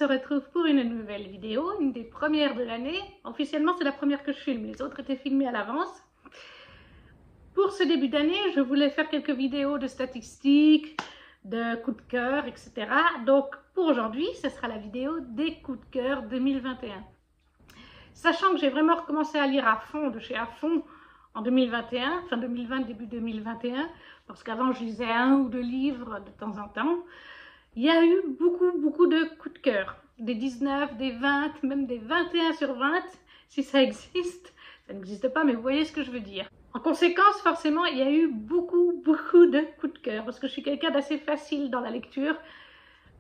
se retrouve pour une nouvelle vidéo, une des premières de l'année. Officiellement, c'est la première que je filme, les autres étaient filmées à l'avance. Pour ce début d'année, je voulais faire quelques vidéos de statistiques, de coups de cœur, etc. Donc, pour aujourd'hui, ce sera la vidéo des coups de cœur 2021. Sachant que j'ai vraiment recommencé à lire à fond, de chez à fond, en 2021, fin 2020, début 2021, parce qu'avant, je lisais 1 ou 2 livres de temps en temps. Il y a eu beaucoup de coups de cœur, des 19, des 20, même des 21 sur 20, si ça existe. Ça n'existe pas, mais vous voyez ce que je veux dire. En conséquence, forcément, il y a eu beaucoup de coups de cœur, parce que je suis quelqu'un d'assez facile dans la lecture.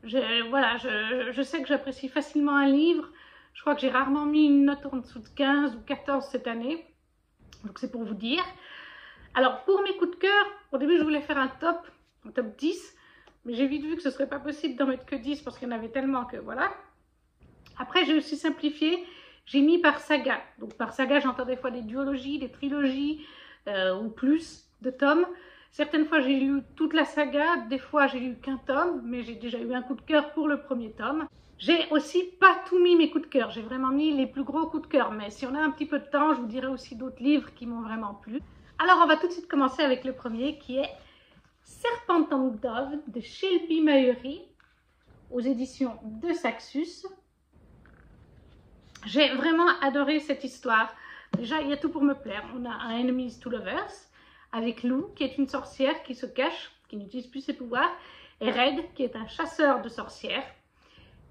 Je sais que j'apprécie facilement un livre. Je crois que j'ai rarement mis une note en dessous de 15 ou 14 cette année. Donc c'est pour vous dire. Alors pour mes coups de cœur, au début je voulais faire un top 10. Mais j'ai vite vu que ce ne serait pas possible d'en mettre que 10 parce qu'il y en avait tellement que voilà. Après, j'ai aussi simplifié. J'ai mis par saga. Donc par saga, j'entends des fois des duologies, des trilogies ou plus de tomes. Certaines fois, j'ai lu toute la saga. Des fois, j'ai lu qu'un tome. Mais j'ai déjà eu un coup de cœur pour le premier tome. J'ai aussi pas tout mis mes coups de cœur. J'ai vraiment mis les plus gros coups de cœur. Mais si on a un petit peu de temps, je vous dirai aussi d'autres livres qui m'ont vraiment plu. Alors, on va tout de suite commencer avec le premier qui est Serpentine Dove de Shelby Mayeri aux éditions de Saxus. J'ai vraiment adoré cette histoire. Déjà, il y a tout pour me plaire. On a un Enemies to Lovers avec Lou qui est une sorcière qui se cache, qui n'utilise plus ses pouvoirs, et Red qui est un chasseur de sorcières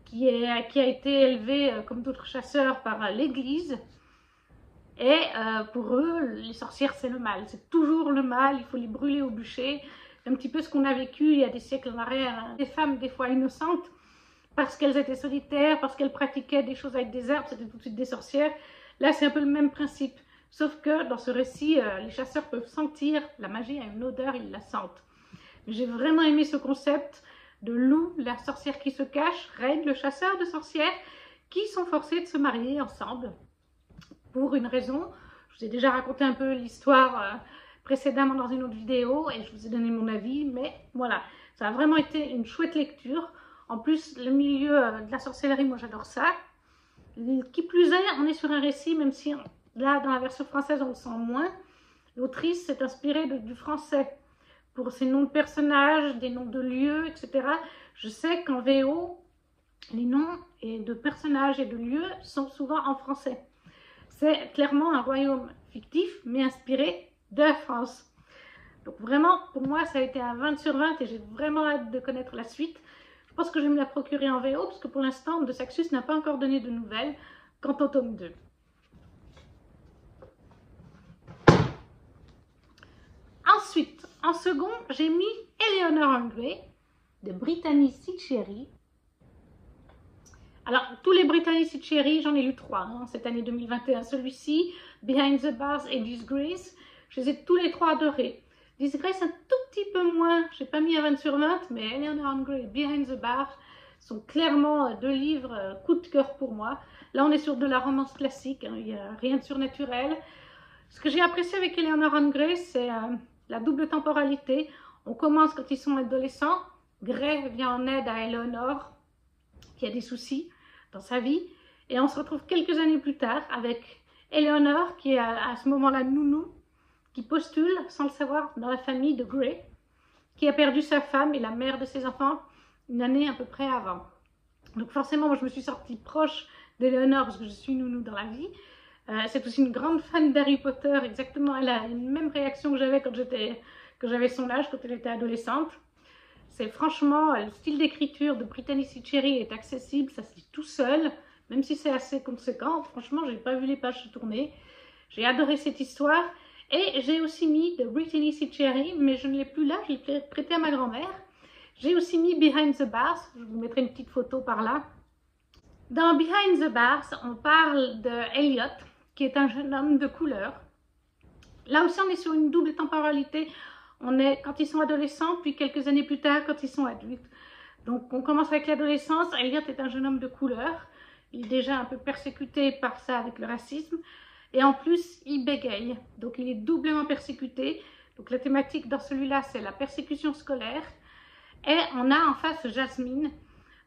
qui a été élevé comme d'autres chasseurs par l'église. Et pour eux, les sorcières c'est le mal. C'est toujours le mal, il faut les brûler au bûcher. Un petit peu ce qu'on a vécu il y a des siècles en arrière, des femmes des fois innocentes, parce qu'elles étaient solitaires, parce qu'elles pratiquaient des choses avec des herbes, c'était tout de suite des sorcières. Là, c'est un peu le même principe, sauf que dans ce récit, les chasseurs peuvent sentir la magie, a une odeur, ils la sentent. J'ai vraiment aimé ce concept de Lou, la sorcière qui se cache, Red, le chasseur de sorcières, qui sont forcés de se marier ensemble, pour une raison. Je vous ai déjà raconté un peu l'histoire précédemment dans une autre vidéo et je vous ai donné mon avis, mais voilà, ça a vraiment été une chouette lecture. En plus, le milieu de la sorcellerie, moi j'adore ça. Qui plus est, on est sur un récit, même si là dans la version française on le sent moins, l'autrice s'est inspirée du français pour ses noms de personnages, des noms de lieux, etc. Je sais qu'en VO, les noms de personnages et de lieux sont souvent en français. C'est clairement un royaume fictif, mais inspiré de la France. Donc vraiment, pour moi, ça a été un 20 sur 20 et j'ai vraiment hâte de connaître la suite. Je pense que je vais me la procurer en VO, parce que pour l'instant, de Saxus n'a pas encore donné de nouvelles quant au tome 2. Ensuite, en second, j'ai mis Eleanor Andre de Brittany Ciccheri. Alors, tous les Brittany Ciccheri, j'en ai lu 3 cette année 2021. Celui-ci, Behind the Bars et Disgrace, je les ai tous les 3 adorés. Disgrace un tout petit peu moins, je n'ai pas mis à 20 sur 20, mais Eleanor Andre et Behind the Bars sont clairement 2 livres coup de cœur pour moi. Là, on est sur de la romance classique, il n'y a rien de surnaturel. Ce que j'ai apprécié avec Eleanor Andre, c'est la double temporalité. On commence quand ils sont adolescents. Gray vient en aide à Eleanor, qui a des soucis dans sa vie. Et on se retrouve quelques années plus tard avec Eleanor, qui est à ce moment-là nounou, qui postule, sans le savoir, dans la famille de Gray, qui a perdu sa femme et la mère de ses enfants une année à peu près avant. Donc forcément, moi je me suis sortie proche d'Eleanor parce que je suis nounou dans la vie. C'est aussi une grande fan d'Harry Potter, exactement, elle a une même réaction que j'avais quand j'avais son âge, quand elle était adolescente. C'est franchement, le style d'écriture de Brittany Ciccheri est accessible, ça se lit tout seul, même si c'est assez conséquent. Franchement, j'ai pas vu les pages se tourner. J'ai adoré cette histoire. Et j'ai aussi mis de Brittany Ciccheri, mais je ne l'ai plus là, je l'ai prêté à ma grand-mère. J'ai aussi mis Behind the Bars, je vous mettrai une petite photo par là. Dans Behind the Bars, on parle de Elliot, qui est un jeune homme de couleur. Là aussi, on est sur une double temporalité. On est quand ils sont adolescents, puis quelques années plus tard, quand ils sont adultes. Donc, on commence avec l'adolescence. Elliot est un jeune homme de couleur. Il est déjà un peu persécuté par ça avec le racisme. Et en plus, il bégaye. Donc, il est doublement persécuté. Donc, la thématique dans celui-là, c'est la persécution scolaire. Et on a en face Jasmine,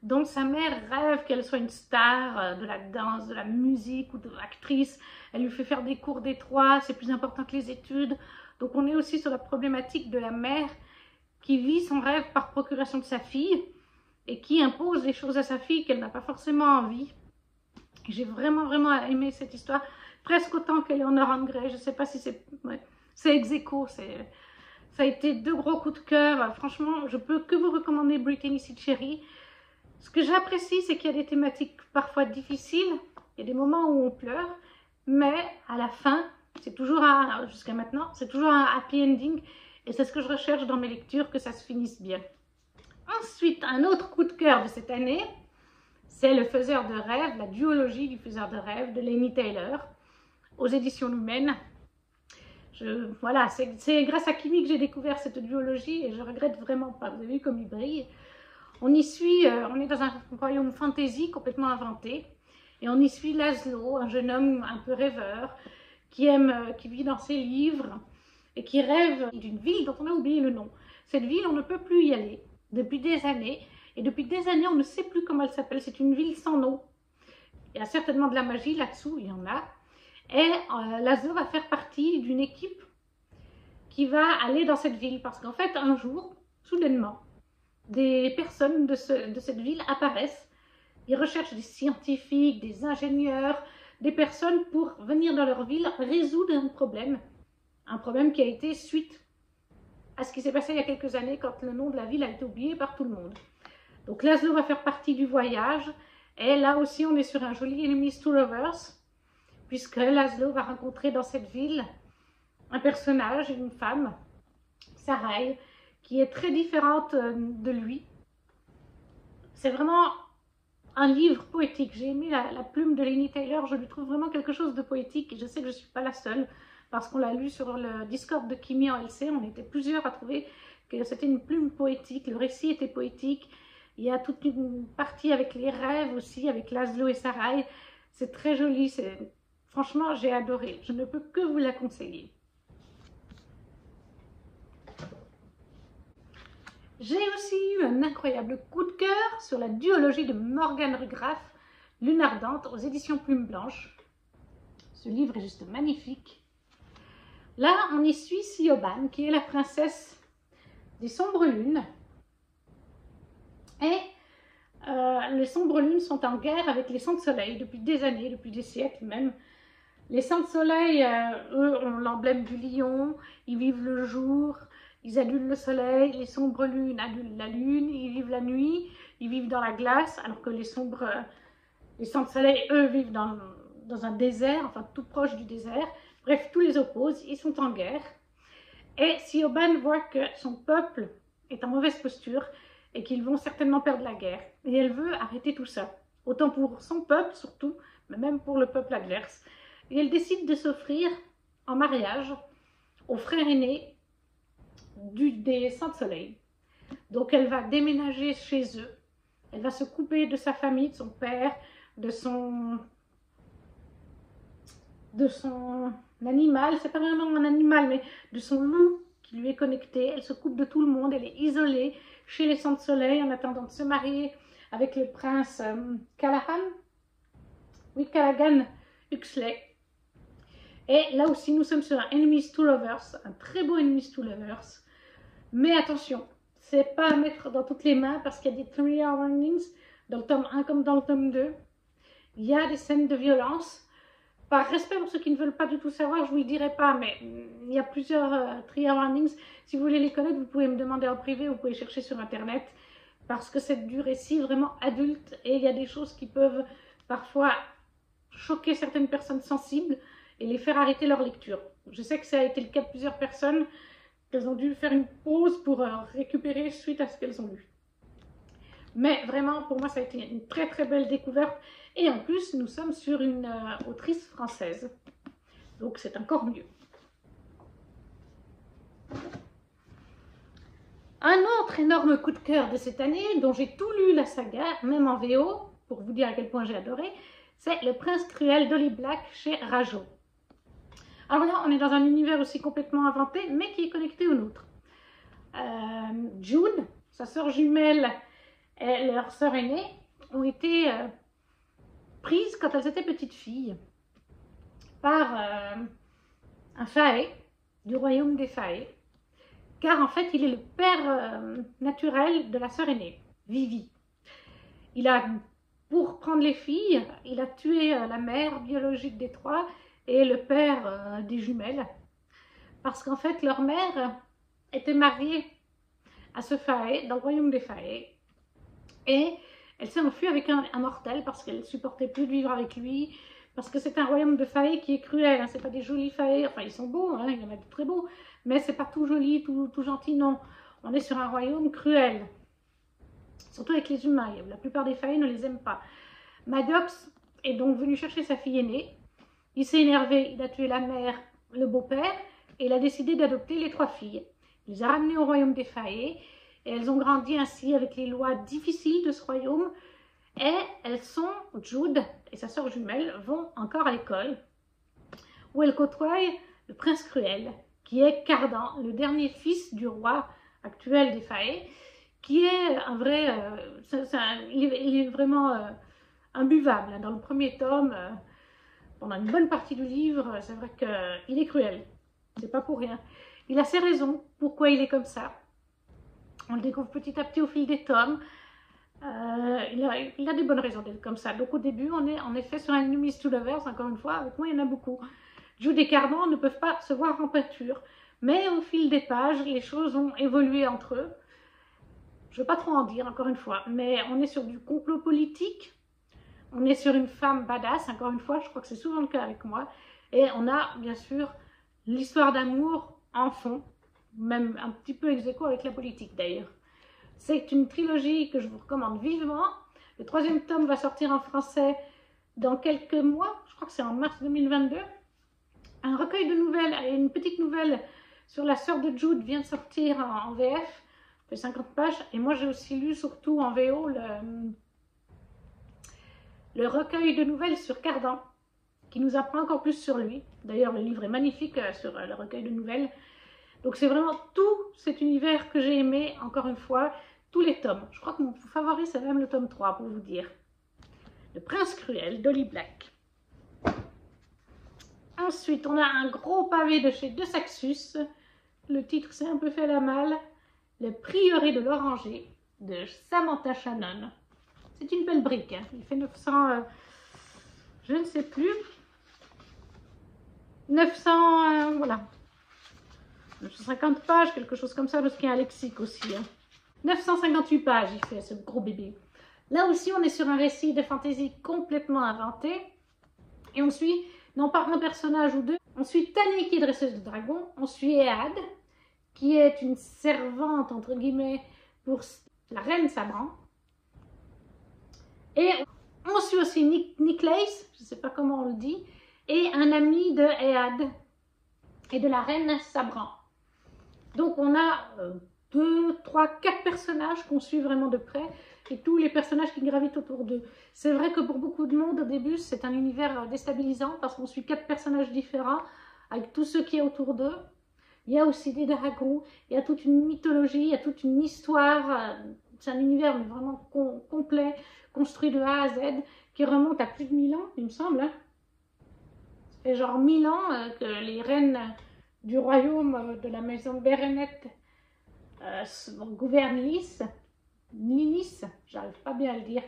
dont sa mère rêve qu'elle soit une star de la danse, de la musique ou de l'actrice. Elle lui fait faire des cours d'étroit, c'est plus important que les études. Donc on est aussi sur la problématique de la mère qui vit son rêve par procuration de sa fille et qui impose des choses à sa fille qu'elle n'a pas forcément envie. J'ai vraiment aimé cette histoire, presque autant qu'Eleanor Grey. Je ne sais pas si c'est... Ouais, c'est ex aequo, ça a été 2 gros coups de cœur. Franchement, je peux que vous recommander Brittany C. Cherry. Ce que j'apprécie, c'est qu'il y a des thématiques parfois difficiles, il y a des moments où on pleure, mais à la fin, c'est toujours jusqu'à maintenant, c'est toujours un happy ending, et c'est ce que je recherche dans mes lectures, que ça se finisse bien. Ensuite, un autre coup de cœur de cette année, c'est Le Faiseur de rêves, la duologie du Faiseur de rêves de Laini Taylor, aux éditions Lumen. Voilà, c'est grâce à Kimi que j'ai découvert cette duologie, et je regrette vraiment pas. Vous avez vu comme il brille. On y suit, on est dans un royaume fantasy complètement inventé, et on y suit Laszlo, un jeune homme un peu rêveur, qui vit dans ses livres, et qui rêve d'une ville dont on a oublié le nom. Cette ville, on ne peut plus y aller depuis des années, et depuis des années, on ne sait plus comment elle s'appelle. C'est une ville sans nom. Il y a certainement de la magie là-dessous, il y en a. Et Laszlo va faire partie d'une équipe qui va aller dans cette ville, parce qu'en fait, un jour, soudainement, des personnes de cette ville apparaissent. Ils recherchent des scientifiques, des ingénieurs, des personnes pour venir dans leur ville résoudre un problème qui a été suite à ce qui s'est passé il y a quelques années quand le nom de la ville a été oublié par tout le monde. Donc Laszlo va faire partie du voyage, et là aussi on est sur un joli enemies to lovers, puisque Laszlo va rencontrer dans cette ville un personnage, une femme, Sarai, qui est très différente de lui. C'est vraiment un livre poétique. J'ai aimé la plume de Laini Taylor, je lui trouve vraiment quelque chose de poétique, et je sais que je ne suis pas la seule, parce qu'on l'a lu sur le Discord de Kimi en LC, on était plusieurs à trouver que c'était une plume poétique, le récit était poétique. Il y a toute une partie avec les rêves aussi, avec Laszlo et Sarai. C'est très joli, franchement j'ai adoré, je ne peux que vous la conseiller. J'ai aussi eu un incroyable coup de cœur sur la duologie de Morgan Le Graff, Lune ardente, aux éditions Plume Blanche. Ce livre est juste magnifique. Là, on y suit Siobhan, qui est la princesse des Sombres Lunes. Et les Sombres Lunes sont en guerre avec les Sangs de Soleil depuis des années, depuis des siècles même. Les Sangs de Soleil, eux, ont l'emblème du lion, ils vivent le jour, ils adulent le soleil. Les Sombres Lunes adulent la lune, ils vivent la nuit, ils vivent dans la glace, alors que les Sangs de Soleil, eux, vivent dans un désert, enfin tout proche du désert. Bref, tous les opposent, ils sont en guerre. Et Siobhan voit que son peuple est en mauvaise posture et qu'ils vont certainement perdre la guerre. Et elle veut arrêter tout ça, autant pour son peuple surtout, mais même pour le peuple adverse. Et elle décide de s'offrir en mariage au frère aîné des Sangs de Soleil. Donc elle va déménager chez eux, elle va se couper de sa famille, de son père, de son animal, c'est pas vraiment un animal, mais de son loup qui lui est connecté. Elle se coupe de tout le monde, elle est isolée chez les Sangs de Soleil en attendant de se marier avec le prince Callaghan Huxley. Et là aussi, nous sommes sur un Enemies to Lovers, un très beau Enemies to Lovers. Mais attention, c'est pas à mettre dans toutes les mains parce qu'il y a des trigger warnings dans le tome 1 comme dans le tome 2. Il y a des scènes de violence. Par respect pour ceux qui ne veulent pas du tout savoir, je ne vous le dirai pas, mais il y a plusieurs trigger warnings. Si vous voulez les connaître, vous pouvez me demander en privé, vous pouvez chercher sur internet, parce que c'est du récit vraiment adulte et il y a des choses qui peuvent parfois choquer certaines personnes sensibles et les faire arrêter leur lecture. Je sais que ça a été le cas de plusieurs personnes, qu'elles ont dû faire une pause pour récupérer suite à ce qu'elles ont lu. Mais vraiment, pour moi, ça a été une très très belle découverte. Et en plus, nous sommes sur une autrice française. Donc c'est encore mieux. Un autre énorme coup de cœur de cette année, dont j'ai tout lu la saga, même en VO, pour vous dire à quel point j'ai adoré, c'est Le Prince Cruel d'Holly Black chez Rajo. Alors là, on est dans un univers aussi complètement inventé, mais qui est connecté au nôtre. June, sa sœur jumelle, et leurs sœurs aînées ont été prises quand elles étaient petites filles par un faé du royaume des faés, car en fait il est le père naturel de la sœur aînée, Vivi. Il a, pour prendre les filles, il a tué la mère biologique des trois et le père des jumelles, parce qu'en fait leur mère était mariée à ce faé dans le royaume des faés, et elle s'est enfuie avec un mortel parce qu'elle ne supportait plus de vivre avec lui, parce que c'est un royaume de faé qui est cruel, hein. C'est pas des jolis faés, enfin ils sont beaux, hein, il y en a de très beaux, mais c'est pas tout joli, tout gentil, non. On est sur un royaume cruel, surtout avec les humains. La plupart des faés ne les aiment pas. Maddox est donc venu chercher sa fille aînée. Il s'est énervé, il a tué la mère, le beau-père, et il a décidé d'adopter les trois filles. Il les a ramenées au royaume des faés, et elles ont grandi ainsi avec les lois difficiles de ce royaume. Et elles sont, Jude et sa sœur jumelle, vont encore à l'école, où elles côtoient le prince cruel, qui est Cardan, le dernier fils du roi actuel des Faé, qui est un vrai, il est vraiment imbuvable. Dans le premier tome, pendant une bonne partie du livre, c'est vrai qu'il est cruel, c'est pas pour rien. Il a ses raisons, pourquoi il est comme ça. On le découvre petit à petit au fil des tomes. Il a des bonnes raisons d'être comme ça. Donc au début, on est en effet sur un enemies to lovers, encore une fois, avec moi il y en a beaucoup. Jude et Cardan ne peuvent pas se voir en peinture, mais au fil des pages, les choses ont évolué entre eux. Je ne veux pas trop en dire, encore une fois, mais on est sur du complot politique, on est sur une femme badass, encore une fois, je crois que c'est souvent le cas avec moi, et on a bien sûr l'histoire d'amour en fond, même un petit peu ex aequo avec la politique d'ailleurs. C'est une trilogie que je vous recommande vivement. Le troisième tome va sortir en français dans quelques mois, je crois que c'est en mars 2022. Un recueil de nouvelles, une petite nouvelle sur la sœur de Jude vient de sortir en VF, fait 50 pages. Et moi j'ai aussi lu surtout en VO le recueil de nouvelles sur Cardan, qui nous apprend encore plus sur lui. D'ailleurs le livre est magnifique sur le recueil de nouvelles. Donc c'est vraiment tout cet univers que j'ai aimé, encore une fois, tous les tomes. Je crois que mon favori c'est même le tome 3 pour vous dire. Le prince cruel d'Holly Black. Ensuite on a un gros pavé de chez De Saxus. Le titre s'est un peu fait la malle. Le prieuré de l'Oranger de Samantha Shannon. C'est une belle brique, hein. Il fait 900, je ne sais plus, 900, voilà, 950 pages, quelque chose comme ça, parce qu'il y a un lexique aussi. Hein. 958 pages, il fait ce gros bébé. Là aussi, on est sur un récit de fantasy complètement inventé. Et on suit, non pas un personnage ou deux, on suit Tani qui est dresseuse de dragons, on suit Ead, qui est une servante, entre guillemets, pour la reine Sabran. Et on suit aussi Niclace, je ne sais pas comment on le dit, et un ami de Ead et de la reine Sabran. Donc on a 2, 3, 4 personnages qu'on suit vraiment de près, et tous les personnages qui gravitent autour d'eux. C'est vrai que pour beaucoup de monde, au début, c'est un univers déstabilisant, parce qu'on suit 4 personnages différents, avec tout ce qui est autour d'eux. Il y a aussi des dragons, il y a toute une mythologie, il y a toute une histoire. C'est un univers mais vraiment complet, construit de A à Z, qui remonte à plus de 1000 ans, il me semble. Hein. Ça fait genre 1000 ans que les reines du royaume de la maison Bérenette gouvernent Ninis, j'arrive pas bien à le dire.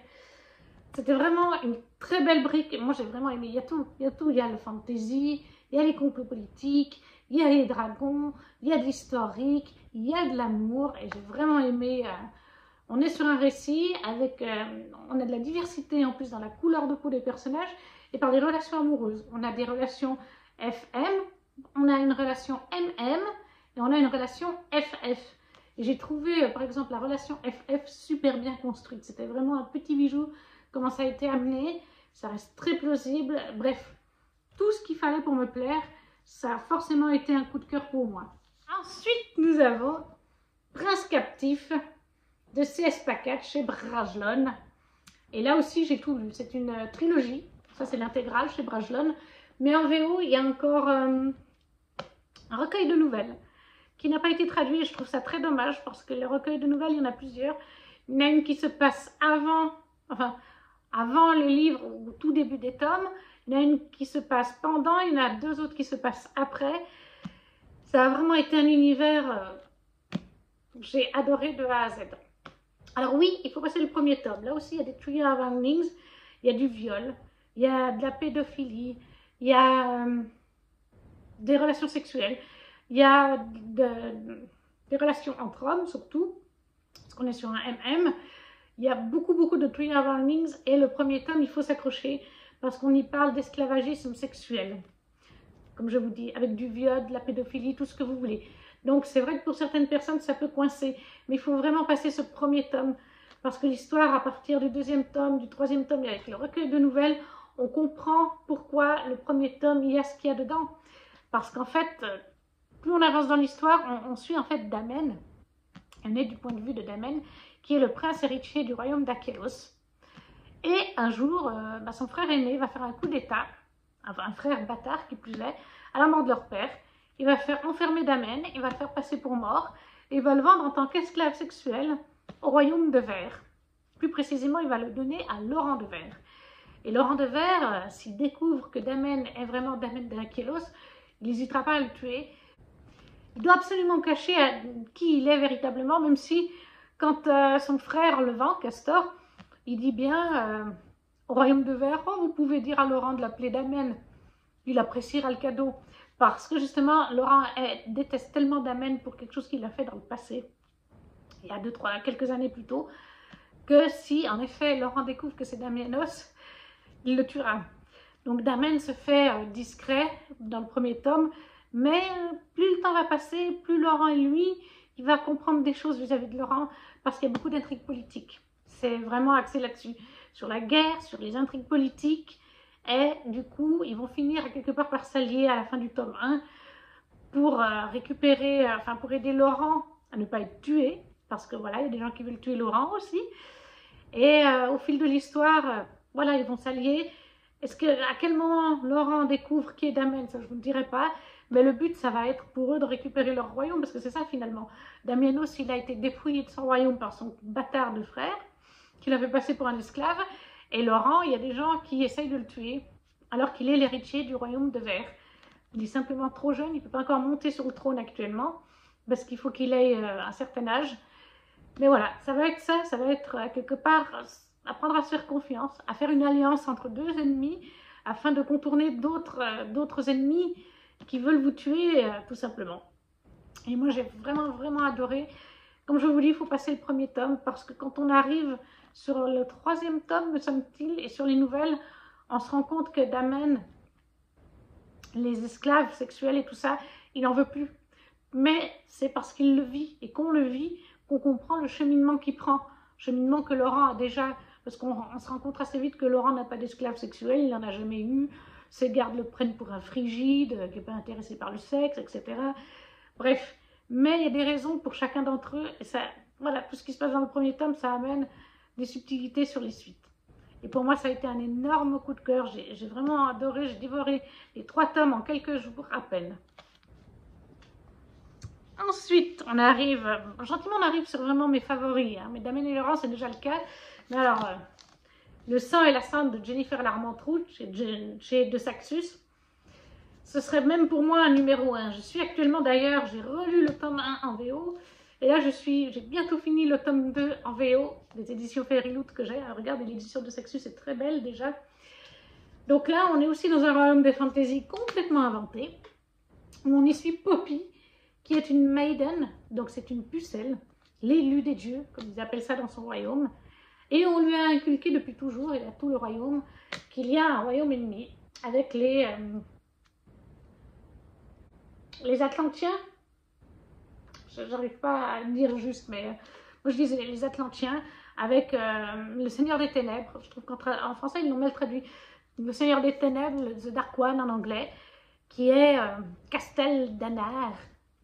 C'était vraiment une très belle brique. Moi j'ai vraiment aimé. Il y a tout. Il y a le fantasy, il y a les complots politiques, il y a les dragons, il y a de l'historique, il y a de l'amour. Et j'ai vraiment aimé. On est sur un récit avec. On a de la diversité en plus dans la couleur de peau des personnages et par les relations amoureuses. On a des relations FM, on a une relation MM et on a une relation FF. Et j'ai trouvé par exemple la relation FF super bien construite. C'était vraiment un petit bijou. Comment ça a été amené, ça reste très plausible. Bref, tout ce qu'il fallait pour me plaire, ça a forcément été un coup de cœur pour moi. Ensuite, nous avons Prince captif de C.S. Pacat chez Brajlon. Et là aussi, j'ai tout lu. C'est une trilogie. Ça, c'est l'intégrale chez Brajlon. Mais en VO, il y a encore un recueil de nouvelles qui n'a pas été traduit. Et je trouve ça très dommage parce que les recueils de nouvelles, il y en a plusieurs. Il y en a une qui se passe avant les livres, au tout début des tomes. Il y en a une qui se passe pendant, il y en a deux autres qui se passent après. Ça a vraiment été un univers que j'ai adoré de A à Z. Alors oui, il faut passer le premier tome. Là aussi, il y a des trigger warnings, il y a du viol, il y a de la pédophilie, il y a des relations sexuelles, il y a des relations entre hommes surtout, parce qu'on est sur un MM. Il y a beaucoup de trigger warnings et le premier tome, il faut s'accrocher parce qu'on y parle d'esclavagisme sexuel. Comme je vous dis, avec du viol, de la pédophilie, tout ce que vous voulez. Donc c'est vrai que pour certaines personnes, ça peut coincer. Mais il faut vraiment passer ce premier tome. Parce que l'histoire, à partir du deuxième tome, du troisième tome, et avec le recueil de nouvelles, on comprend pourquoi le premier tome, il y a ce qu'il y a dedans. Parce qu'en fait, plus on avance dans l'histoire, on suit en fait Damen. On est du point de vue de Damen, qui est le prince héritier du royaume d'Achelos. Et un jour, son frère aîné va faire un coup d'état, un frère bâtard qui plus est, à la mort de leur père. Il va faire enfermer Damen, il va le faire passer pour mort, et il va le vendre en tant qu'esclave sexuel au royaume de Verre. Plus précisément, il va le donner à Laurent de Verre. Et Laurent de Verre, s'il découvre que Damen est vraiment Damen d'Achelos, il n'hésitera pas à le tuer. Il doit absolument cacher qui il est véritablement, même si, quand son frère le vend, Castor, il dit bien au royaume de Verre, oh, vous pouvez dire à Laurent de l'appeler Damen. Il appréciera le cadeau. Parce que justement, Laurent déteste tellement Damen pour quelque chose qu'il a fait dans le passé, il y a quelques années plus tôt, que si en effet Laurent découvre que c'est Damianos, il le tuera. Donc Damen se fait discret dans le premier tome, mais plus le temps va passer, plus Laurent et lui, il va comprendre des choses vis-à-vis de Laurent, parce qu'il y a beaucoup d'intrigues politiques. C'est vraiment axé là-dessus, sur la guerre, sur les intrigues politiques, et du coup, ils vont finir quelque part par s'allier à la fin du tome 1 pour récupérer, pour aider Laurent à ne pas être tué, parce que voilà, il y a des gens qui veulent tuer Laurent aussi. Et au fil de l'histoire, voilà, ils vont s'allier. À quel moment Laurent découvre qui est Damen, ça je ne vous le dirai pas, mais le but, ça va être pour eux de récupérer leur royaume, parce que c'est ça finalement. Damianos, il a été dépouillé de son royaume par son bâtard de frère, qu'il avait passé pour un esclave, et Laurent, il y a des gens qui essayent de le tuer, alors qu'il est l'héritier du royaume de Verre. Il est simplement trop jeune, il ne peut pas encore monter sur le trône actuellement, parce qu'il faut qu'il ait un certain âge. Mais voilà, ça va être quelque part apprendre à se faire confiance, à faire une alliance entre deux ennemis, afin de contourner d'autres ennemis qui veulent vous tuer, tout simplement. Et moi, j'ai vraiment adoré. Comme je vous dis, il faut passer le premier tome, parce que quand on arrive sur le troisième tome, me semble-t-il, et sur les nouvelles, on se rend compte que Damen, les esclaves sexuels et tout ça, il n'en veut plus. Mais c'est parce qu'il le vit, et qu'on le vit, qu'on comprend le cheminement qu'il prend. Cheminement que Laurent a déjà, parce qu'on se rend compte assez vite que Laurent n'a pas d'esclave sexuel, il n'en a jamais eu, ses gardes le prennent pour un frigide, qui n'est pas intéressé par le sexe, etc. Bref, mais il y a des raisons pour chacun d'entre eux, et ça, voilà, tout ce qui se passe dans le premier tome, ça amène des subtilités sur les suites. Et pour moi, ça a été un énorme coup de cœur, j'ai vraiment adoré, j'ai dévoré les 3 tomes en quelques jours à peine. Ensuite, on arrive sur vraiment mes favoris, hein. Mais Damen et Laurent, c'est déjà le cas. Mais alors, Le sang et la cendre de Jennifer Larmentrout chez De Saxus, ce serait même pour moi un numéro 1. Je suis actuellement d'ailleurs, j'ai relu le tome 1 en VO, et là j'ai bientôt fini le tome 2 en VO, des éditions Fairyloot que j'ai. Regardez, l'édition de Saxus est très belle déjà. Donc là, on est aussi dans un royaume de fantasy complètement inventé, où on y suit Poppy, qui est une maiden, donc c'est une pucelle, l'élue des dieux, comme ils appellent ça dans son royaume. Et on lui a inculqué depuis toujours, et à tout le royaume, qu'il y a un royaume ennemi, avec les Atlantiens. J'arrive pas à le dire juste, mais moi je disais les Atlantiens, avec le Seigneur des Ténèbres. Je trouve qu'en français ils l'ont mal traduit. Le Seigneur des Ténèbres, The Dark One en anglais, qui est Castel Danar.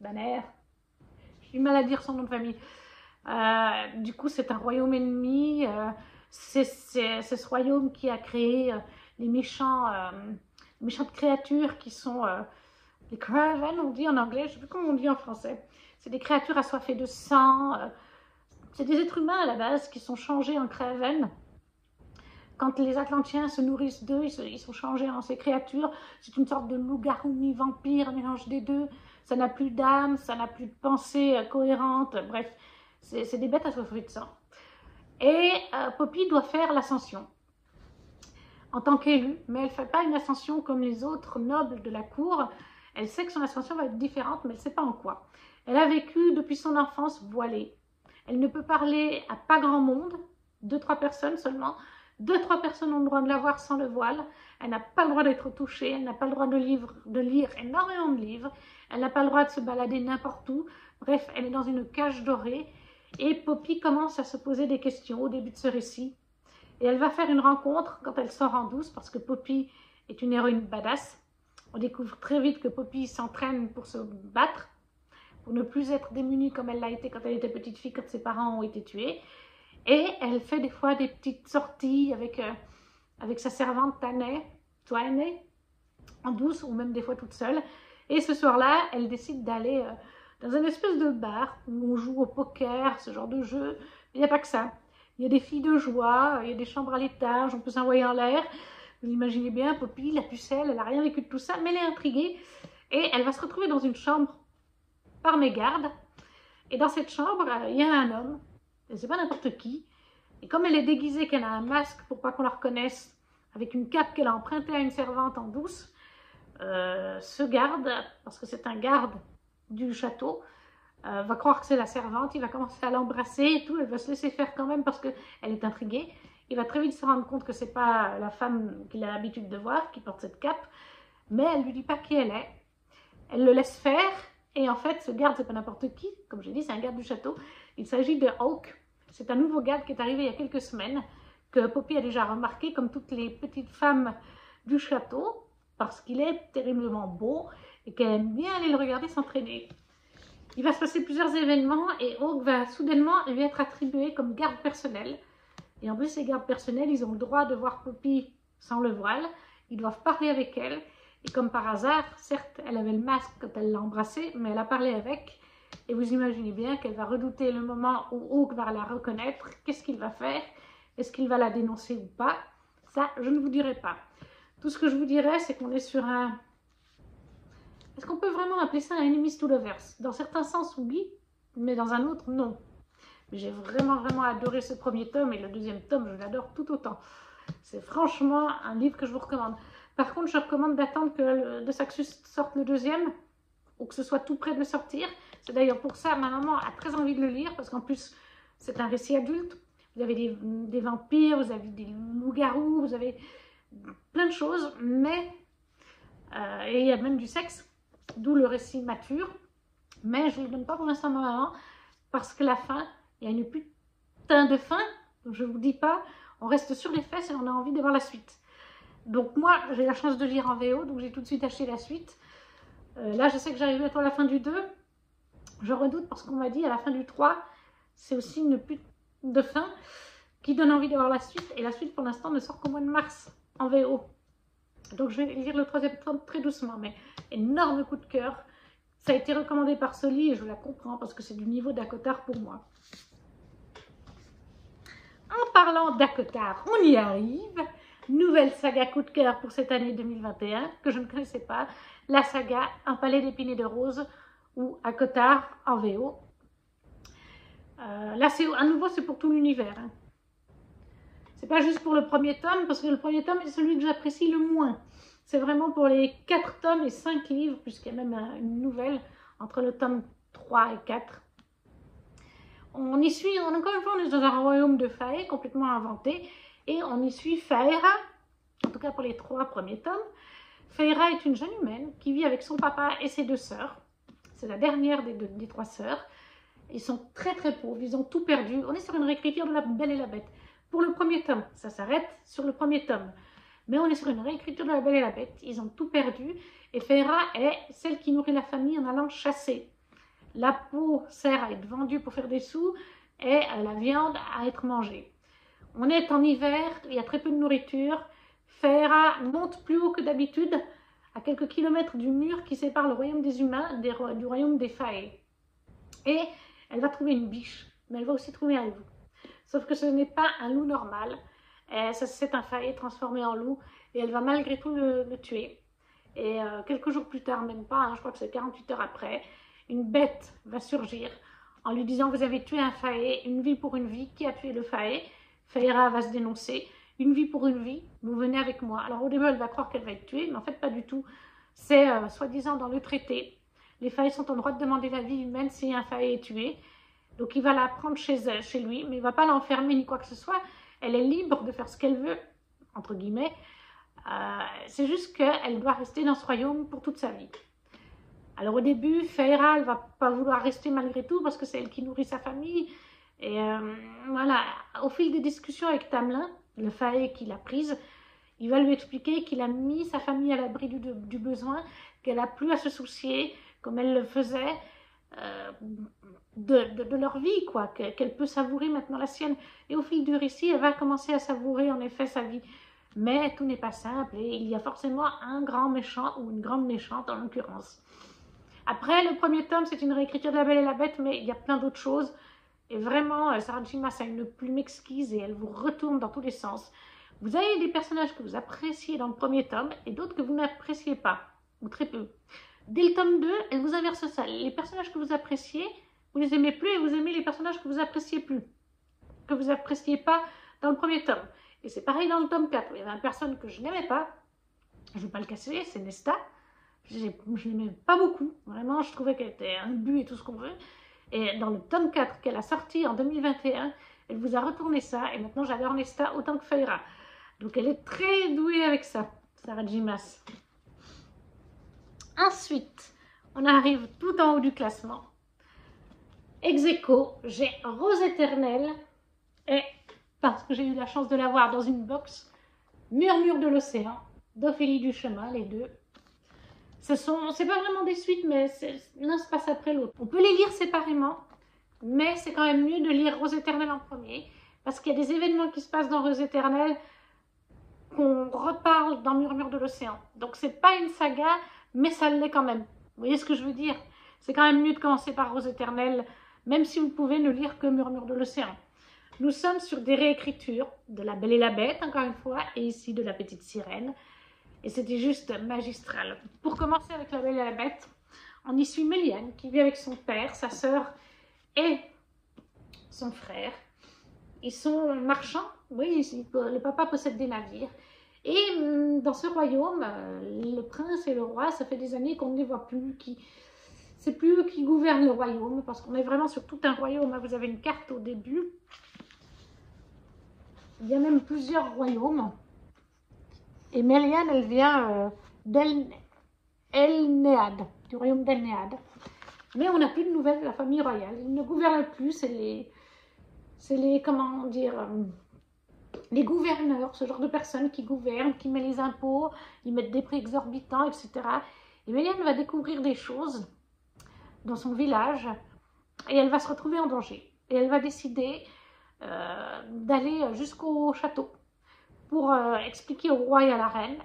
J'ai du mal à dire son nom de famille. Du coup, c'est un royaume ennemi. C'est ce royaume qui a créé les méchantes créatures qui sont les Craven, on dit en anglais. Je ne sais plus comment on dit en français. C'est des créatures assoiffées de sang, C'est des êtres humains à la base qui sont changés en Craven. Quand les Atlantiens se nourrissent d'eux, ils sont changés en ces créatures. C'est une sorte de loup-garou mi-vampire, un mélange des deux. Ça n'a plus d'âme, ça n'a plus de pensée cohérente. Bref, c'est des bêtes assoiffées de sang. Et Poppy doit faire l'ascension en tant qu'élue, mais elle ne fait pas une ascension comme les autres nobles de la cour. Elle sait que son ascension va être différente, mais elle ne sait pas en quoi. Elle a vécu depuis son enfance voilée. Elle ne peut parler à pas grand monde, 2-3 personnes seulement. 2-3 personnes ont le droit de la voir sans le voile. Elle n'a pas le droit d'être touchée, elle n'a pas le droit de lire énormément de livres. Elle n'a pas le droit de se balader n'importe où. Bref, elle est dans une cage dorée. Et Poppy commence à se poser des questions au début de ce récit. Et elle va faire une rencontre quand elle sort en douce, parce que Poppy est une héroïne badass. On découvre très vite que Poppy s'entraîne pour se battre, pour ne plus être démunie comme elle l'a été quand elle était petite fille, quand ses parents ont été tués. Et elle fait des fois des petites sorties avec sa servante Twaney, en douce, ou même des fois toute seule. Et ce soir-là, elle décide d'aller dans une espèce de bar où on joue au poker, ce genre de jeu. Il n'y a pas que ça. Il y a des filles de joie, il y a des chambres à l'étage, on peut s'envoyer en l'air. Vous imaginez bien, Poppy, la pucelle, elle n'a rien vécu de tout ça, mais elle est intriguée. Et elle va se retrouver dans une chambre par mégarde. Et dans cette chambre, il y a un homme, et c'est pas n'importe qui. Et comme elle est déguisée, qu'elle a un masque pour pas qu'on la reconnaisse, avec une cape qu'elle a empruntée à une servante en douce, ce garde, parce que c'est un garde du château, va croire que c'est la servante, il va commencer à l'embrasser et tout, elle va se laisser faire quand même parce qu'elle est intriguée. Il va très vite se rendre compte que c'est pas la femme qu'il a l'habitude de voir qui porte cette cape, mais elle lui dit pas qui elle est. Elle le laisse faire, et en fait, ce garde, c'est pas n'importe qui, comme j'ai dit, c'est un garde du château. Il s'agit de Hawk. C'est un nouveau garde qui est arrivé il y a quelques semaines, que Poppy a déjà remarqué, comme toutes les petites femmes du château, parce qu'il est terriblement beau et qu'elle aime bien aller le regarder s'entraîner. Il va se passer plusieurs événements et Hawk va soudainement lui être attribué comme garde personnel. Et en plus, ces gardes personnels, ils ont le droit de voir Poppy sans le voile. Ils doivent parler avec elle. Et comme par hasard, certes, elle avait le masque quand elle l'a embrassé, mais elle a parlé avec. Et vous imaginez bien qu'elle va redouter le moment où Hawk va la reconnaître. Qu'est-ce qu'il va faire? Est-ce qu'il va la dénoncer ou pas? Ça, je ne vous dirai pas. Tout ce que je vous dirai, c'est qu'on est sur un... Est-ce qu'on peut vraiment appeler ça un enemies to lovers? Dans certains sens, oui, mais dans un autre, non. J'ai vraiment adoré ce premier tome, et le deuxième tome, je l'adore tout autant. C'est franchement un livre que je vous recommande. Par contre, je recommande d'attendre que De Saxus sorte le deuxième, ou que ce soit tout près de sortir. C'est d'ailleurs pour ça, ma maman a très envie de le lire, parce qu'en plus, c'est un récit adulte. Vous avez des vampires, vous avez des loups-garous, vous avez plein de choses, mais... et il y a même du sexe, d'où le récit mature. Mais je ne le donne pas pour l'instant à ma maman, parce que la fin, il y a une putain de fin, donc je ne vous dis pas, on reste sur les fesses et on a envie de voir la suite. Donc moi, j'ai la chance de lire en VO, donc j'ai tout de suite acheté la suite. Là, je sais que j'arrive bientôt à la fin du 2. Je redoute parce qu'on m'a dit à la fin du 3, c'est aussi une pute de fin qui donne envie d'avoir la suite. Et la suite, pour l'instant, ne sort qu'au mois de mars en VO. Donc je vais lire le 3e tome très doucement, mais énorme coup de cœur. Ça a été recommandé par Soli et je la comprends parce que c'est du niveau d'Acotar pour moi. En parlant d'Acotar, on y arrive. Nouvelle saga coup de cœur pour cette année 2021 que je ne connaissais pas. La saga Un palais d'épines et de roses ou Acotar en VO. Là, à nouveau, c'est pour tout l'univers. Hein. C'est pas juste pour le premier tome, parce que le premier tome est celui que j'apprécie le moins. C'est vraiment pour les 4 tomes et 5 livres, puisqu'il y a même une nouvelle entre le tome 3 et 4. On y suit, encore une fois, on est dans un royaume de Fae complètement inventé, et on y suit Faera, en tout cas pour les 3 premiers tomes. Faera est une jeune humaine qui vit avec son papa et ses 2 sœurs. C'est la dernière des 3 sœurs. Ils sont très pauvres, ils ont tout perdu. On est sur une réécriture de La Belle et la Bête. Pour le premier tome, ça s'arrête sur le premier tome. Mais on est sur une réécriture de La Belle et la Bête. Ils ont tout perdu. Et Faera est celle qui nourrit la famille en allant chasser. La peau sert à être vendue pour faire des sous et la viande à être mangée. On est en hiver, il y a très peu de nourriture. Faera monte plus haut que d'habitude, à quelques kilomètres du mur qui sépare le royaume des humains du royaume des Fae. Et elle va trouver une biche mais elle va aussi trouver un loup. Sauf que ce n'est pas un loup normal, c'est un faillet transformé en loup, et elle va malgré tout le tuer. Et quelques jours plus tard, même pas, hein, je crois que c'est 48 heures après, une bête va surgir en lui disant: vous avez tué un faillet, une vie pour une vie, qui a tué le faillet? Feyre va se dénoncer: une vie pour une vie, vous venez avec moi. Alors au début, elle va croire qu'elle va être tuée, mais en fait pas du tout. C'est soi-disant dans le traité, les faillets sont en droit de demander la vie humaine si un faillet est tué. Donc il va la prendre chez lui, mais il ne va pas l'enfermer ni quoi que ce soit. Elle est libre de faire ce qu'elle veut, entre guillemets. C'est juste qu'elle doit rester dans ce royaume pour toute sa vie. Alors au début, Feyre, elle ne va pas vouloir rester malgré tout parce que c'est elle qui nourrit sa famille. Et voilà, au fil des discussions avec Tamlin, le faillet qui l'a prise, il va lui expliquer qu'il a mis sa famille à l'abri du besoin, qu'elle n'a plus à se soucier, comme elle le faisait, de leur vie, quoi, qu'elle peut savourer maintenant la sienne. Et au fil du récit, elle va commencer à savourer en effet sa vie. Mais tout n'est pas simple et il y a forcément un grand méchant ou une grande méchante en l'occurrence. Après, le premier tome, c'est une réécriture de La Belle et la Bête, mais il y a plein d'autres choses. Et vraiment, Sarah J. Maas a une plume exquise et elle vous retourne dans tous les sens. Vous avez des personnages que vous appréciez dans le premier tome et d'autres que vous n'appréciez pas, ou très peu. Dès le tome 2, elle vous inverse ça. Les personnages que vous appréciez, vous les aimez plus, et vous aimez les personnages que vous appréciez plus, que vous appréciez pas dans le premier tome. Et c'est pareil dans le tome 4. Il y avait une personne que je n'aimais pas, je ne vais pas le casser, c'est Nesta. Je ne l'aimais pas beaucoup, vraiment, je trouvais qu'elle était un but et tout ce qu'on veut. Et dans le tome 4 qu'elle a sorti en 2021, elle vous a retourné ça, et maintenant j'adore Nesta autant que Feyre. Donc elle est très douée avec ça, Sarah J. Maas. Ensuite, on arrive tout en haut du classement. Ex aequo, j'ai Rose éternelle, et parce que j'ai eu la chance de l'avoir dans une box, Murmure de l'océan, d'Ophélie Duchemin, les deux. C'est pas vraiment des suites, mais l'un se passe après l'autre. On peut les lire séparément, mais c'est quand même mieux de lire Rose éternelle en premier, parce qu'il y a des événements qui se passent dans Rose éternelle qu'on reparle dans Murmure de l'océan. Donc c'est pas une saga, mais ça l'est quand même. Vous voyez ce que je veux dire? C'est quand même mieux de commencer par Rose éternelle, même si vous pouvez ne lire que Murmure de l'océan. Nous sommes sur des réécritures de La Belle et la Bête, encore une fois, et ici de La Petite Sirène. Et c'était juste magistral. Pour commencer avec La Belle et la Bête, on y suit Méliane qui vit avec son père, sa sœur et son frère. Ils sont marchands, oui, le papa possède des navires. Et dans ce royaume, le prince et le roi, ça fait des années qu'on ne les voit plus. C'est plus eux qui gouvernent le royaume, parce qu'on est vraiment sur tout un royaume. Vous avez une carte au début. Il y a même plusieurs royaumes. Et Méliane, elle vient d'Elnéad, du royaume d'Elnéad. Mais on n'a plus de nouvelles de la famille royale. Ils ne gouvernent plus, c'est les, comment dire, les gouverneurs, ce genre de personnes qui gouvernent, qui mettent les impôts, ils mettent des prix exorbitants, etc. Et Méliane va découvrir des choses dans son village et elle va se retrouver en danger. Et elle va décider d'aller jusqu'au château pour expliquer au roi et à la reine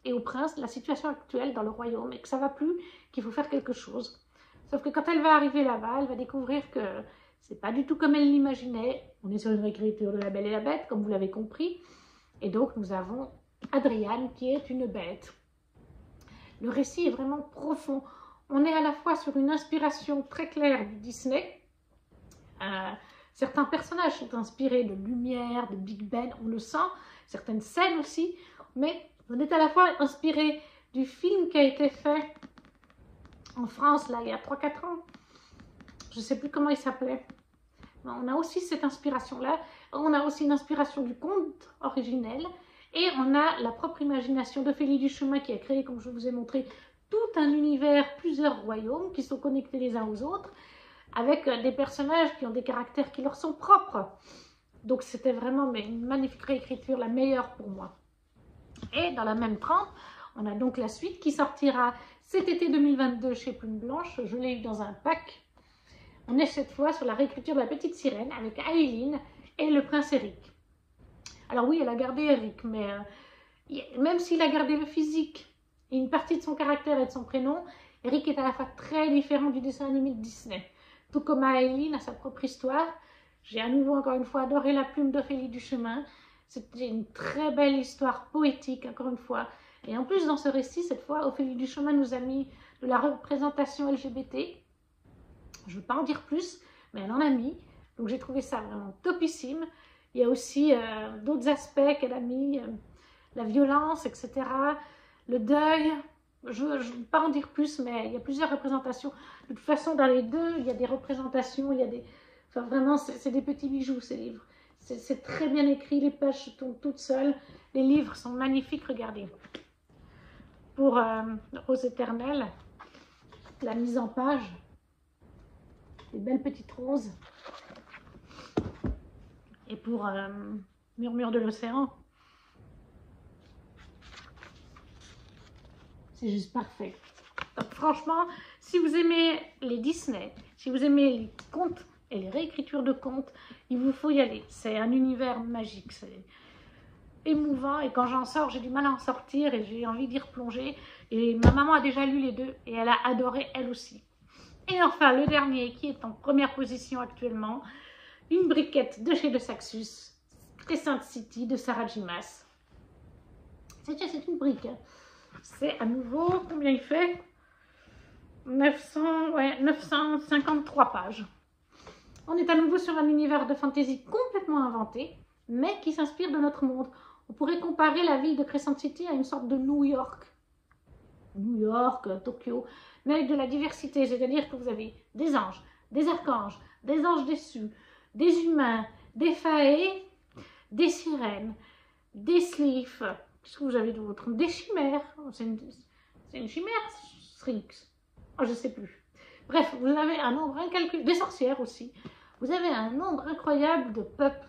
et au prince la situation actuelle dans le royaume et que ça ne va plus, qu'il faut faire quelque chose. Sauf que quand elle va arriver là-bas, elle va découvrir que c'est pas du tout comme elle l'imaginait. On est sur une réécriture de La Belle et la Bête, comme vous l'avez compris. Et donc nous avons Adriane qui est une bête. Le récit est vraiment profond. On est à la fois sur une inspiration très claire du Disney. Certains personnages sont inspirés de Lumière, de Big Ben, on le sent. Certaines scènes aussi, mais on est à la fois inspiré du film qui a été fait en France, là, il y a 3-4 ans. Je ne sais plus comment il s'appelait. On a aussi cette inspiration-là. On a aussi une inspiration du conte originel. Et on a la propre imagination d'Ophélie Duchemin qui a créé, comme je vous ai montré, tout un univers, plusieurs royaumes qui sont connectés les uns aux autres, avec des personnages qui ont des caractères qui leur sont propres. Donc c'était vraiment une magnifique réécriture, la meilleure pour moi. Et dans la même trempe, on a donc la suite qui sortira cet été 2022 chez Plume Blanche. Je l'ai eu dans un pack. On est cette fois sur la réécriture de La Petite Sirène avec Aileen et le prince Eric. Alors oui, elle a gardé Eric, mais même s'il a gardé le physique et une partie de son caractère et de son prénom, Eric est à la fois très différent du dessin animé de Disney. Tout comme Aileen a sa propre histoire. J'ai à nouveau, encore une fois, adoré La plume d'Ophélie Duchemin. C'était une très belle histoire poétique, encore une fois. Et en plus, dans ce récit, cette fois, Ophélie Duchemin nous a mis de la représentation LGBT. Je ne veux pas en dire plus, mais elle en a mis. Donc j'ai trouvé ça vraiment topissime. Il y a aussi d'autres aspects qu'elle a mis, la violence, etc. Le deuil. Je ne veux pas en dire plus, mais il y a plusieurs représentations. De toute façon, dans les deux, il y a des représentations, il y a des... Enfin, vraiment, c'est des petits bijoux, ces livres. C'est très bien écrit, les pages se tournent toutes seules. Les livres sont magnifiques, regardez. Pour Rose éternelle, la mise en page, des belles petites roses. Et pour Murmure de l'océan, c'est juste parfait. Donc franchement, si vous aimez les Disney, si vous aimez les contes et les réécritures de contes, il vous faut y aller. C'est un univers magique, c'est émouvant, et quand j'en sors, j'ai du mal à en sortir et j'ai envie d'y replonger. Et ma maman a déjà lu les deux et elle a adoré elle aussi. Et enfin, le dernier qui est en première position actuellement, une briquette de chez De Saxus, Crescent City de Sarah J. Maas. C'est une brique. C'est à nouveau, combien il fait 953 pages. On est à nouveau sur un univers de fantasy complètement inventé, mais qui s'inspire de notre monde. On pourrait comparer la ville de Crescent City à une sorte de New York. New York, Tokyo, mais avec de la diversité, c'est-à-dire que vous avez des anges, des archanges, des anges déçus, des humains, des faées, des sirènes, des sliffs, qu'est-ce que vous avez d'autre? Des chimères, c'est une chimère, Strix, oh, je ne sais plus. Bref, vous avez un nombre incalculable, des sorcières aussi, vous avez un nombre incroyable de peuples.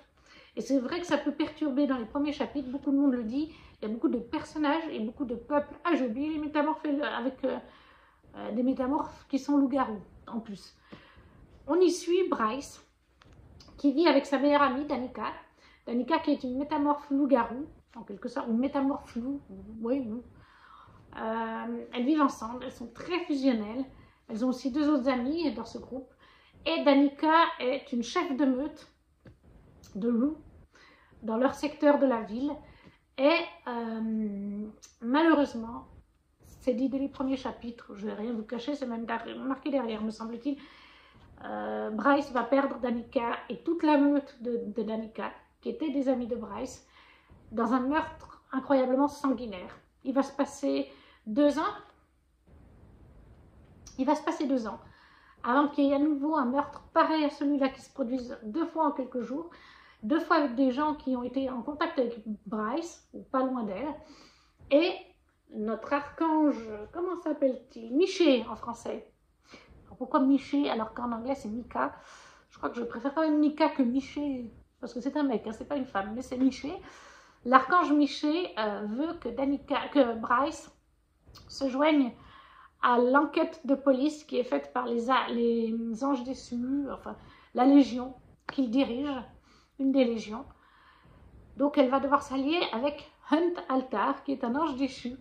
Et c'est vrai que ça peut perturber dans les premiers chapitres, beaucoup de monde le dit, il y a beaucoup de personnages et beaucoup de peuples. Ah, j'ai oublié les métamorphes avec des métamorphes qui sont loups-garous en plus. On y suit Bryce, qui vit avec sa meilleure amie Danica. Danica qui est une métamorphe loup-garou, en quelque sorte, une métamorphe loup, oui, loup. Elles vivent ensemble, elles sont très fusionnelles. Elles ont aussi deux autres amies dans ce groupe. Et Danica est une chef de meute de loups dans leur secteur de la ville. Et malheureusement, c'est dit dès les premiers chapitres, je ne vais rien vous cacher, c'est même marqué derrière, me semble-t-il, Bryce va perdre Danica et toute la meute de Danica, qui étaient des amis de Bryce, dans un meurtre incroyablement sanguinaire. Il va se passer 2 ans. Il va se passer 2 ans avant qu'il y ait à nouveau un meurtre pareil à celui-là qui se produise 2 fois en quelques jours, 2 fois avec des gens qui ont été en contact avec Bryce, ou pas loin d'elle, et notre archange, comment s'appelle-t-il? Miché en français. Alors pourquoi Miché alors qu'en anglais c'est Mika? Je crois que je préfère quand même Mika que Miché, parce que c'est un mec, hein, c'est pas une femme, mais c'est Miché. L'archange Miché veut que Bryce se joigne à l'enquête de police qui est faite par les anges déçus, enfin la légion qu'il dirige, une des légions. Donc elle va devoir s'allier avec Hunt Altar, qui est un ange déchu.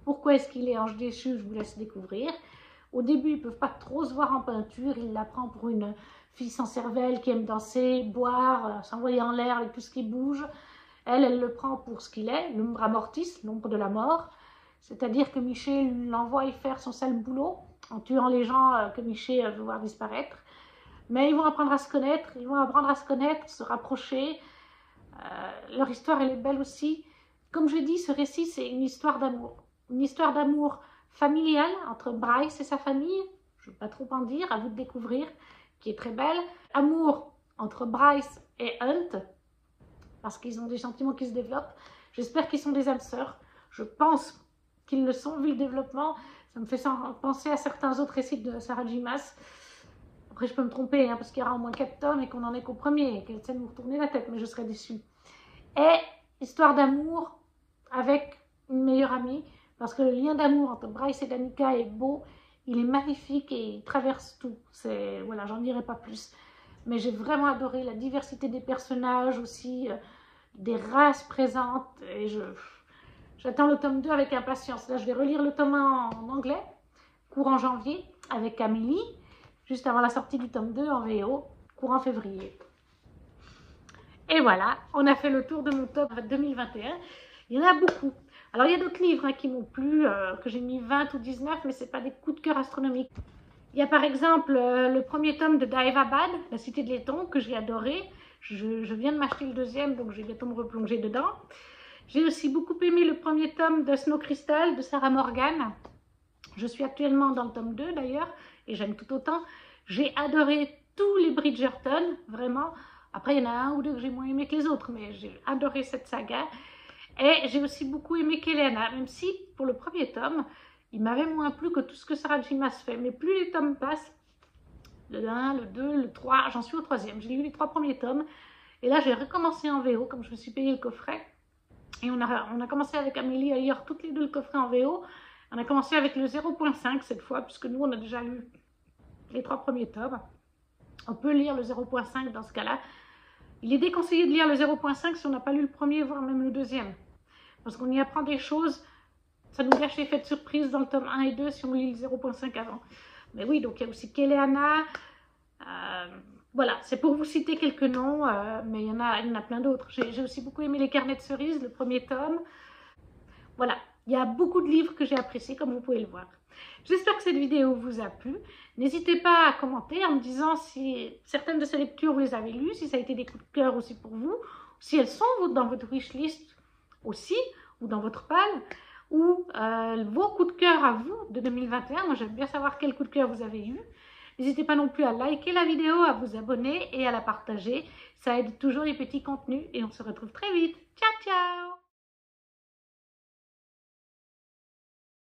Pourquoi est-ce qu'il est ange déchu? Je vous laisse découvrir. Au début, ils ne peuvent pas trop se voir en peinture. Il la prend pour une fille sans cervelle qui aime danser, boire, s'envoyer en l'air avec tout ce qui bouge. Elle le prend pour ce qu'il est, l'Umbra Mortis, l'ombre de la mort. C'est-à-dire que Miché l'envoie faire son sale boulot en tuant les gens que Miché veut voir disparaître. Mais ils vont apprendre à se connaître, se rapprocher. Leur histoire, elle est belle aussi. Comme je dis, ce récit, c'est une histoire d'amour. Une histoire d'amour familiale entre Bryce et sa famille. Je ne veux pas trop en dire, à vous de découvrir, qui est très belle. Amour entre Bryce et Hunt, parce qu'ils ont des sentiments qui se développent. J'espère qu'ils sont des âmes sœurs. Je pense qu'ils le sont, vu le développement. Ça me fait penser à certains autres récits de Sarah J. Maas. Après, je peux me tromper, hein, parce qu'il y aura au moins 4 tomes et qu'on n'en est qu'au premier, et qu'elle essaie de nous retourner la tête, mais je serais déçue. Et histoire d'amour avec une meilleure amie, parce que le lien d'amour entre Bryce et Danica est beau, il est magnifique et il traverse tout. Voilà, j'en dirai pas plus. Mais j'ai vraiment adoré la diversité des personnages aussi, des races présentes, et j'attends le tome 2 avec impatience. Là, je vais relire le tome 1 en anglais, courant janvier, avec Amélie, juste avant la sortie du tome 2 en VO, courant février. Et voilà, on a fait le tour de mon top 2021. Il y en a beaucoup. Alors, il y a d'autres livres qui m'ont plu, que j'ai mis 20 ou 19, mais ce n'est pas des coups de cœur astronomiques. Il y a par exemple le premier tome de Daevabad, La Cité de laiton, que j'ai adoré. Je viens de m'acheter le deuxième, donc je vais bientôt me replonger dedans. J'ai aussi beaucoup aimé le premier tome de Snow Crystal de Sarah Morgan. Je suis actuellement dans le tome 2 d'ailleurs, et j'aime tout autant. J'ai adoré tous les Bridgerton, vraiment. Après, il y en a un ou deux que j'ai moins aimé que les autres, mais j'ai adoré cette saga. Et j'ai aussi beaucoup aimé Kelena, même si pour le premier tome, il m'avait moins plu que tout ce que Sarah J. Maas fait. Mais plus les tomes passent, le 1, le 2, le 3, j'en suis au 3e. J'ai lu les 3 premiers tomes. Et là, j'ai recommencé en VO, comme je me suis payé le coffret. Et on a commencé avec Amélie à lire toutes les deux le coffret en VO. On a commencé avec le 0.5 cette fois, puisque nous, on a déjà lu les 3 premiers tomes. On peut lire le 0.5 dans ce cas-là. Il est déconseillé de lire le 0.5 si on n'a pas lu le premier, voire même le deuxième. Parce qu'on y apprend des choses, ça nous gâche l'effet de surprise dans le tome 1 et 2 si on lit le 0.5 avant. Mais oui, donc il y a aussi Keleana. Voilà, c'est pour vous citer quelques noms, mais il y en a plein d'autres. J'ai aussi beaucoup aimé Les Carnets de Cerises, le premier tome. Voilà, il y a beaucoup de livres que j'ai appréciés, comme vous pouvez le voir. J'espère que cette vidéo vous a plu. N'hésitez pas à commenter en me disant si certaines de ces lectures vous les avez lues, si ça a été des coups de cœur aussi pour vous, si elles sont dans votre wishlist aussi, ou dans votre pile, ou vos coups de cœur à vous de 2021. Moi, j'aime bien savoir quel coup de cœur vous avez eu. N'hésitez pas non plus à liker la vidéo, à vous abonner et à la partager. Ça aide toujours les petits contenus et on se retrouve très vite. Ciao, ciao!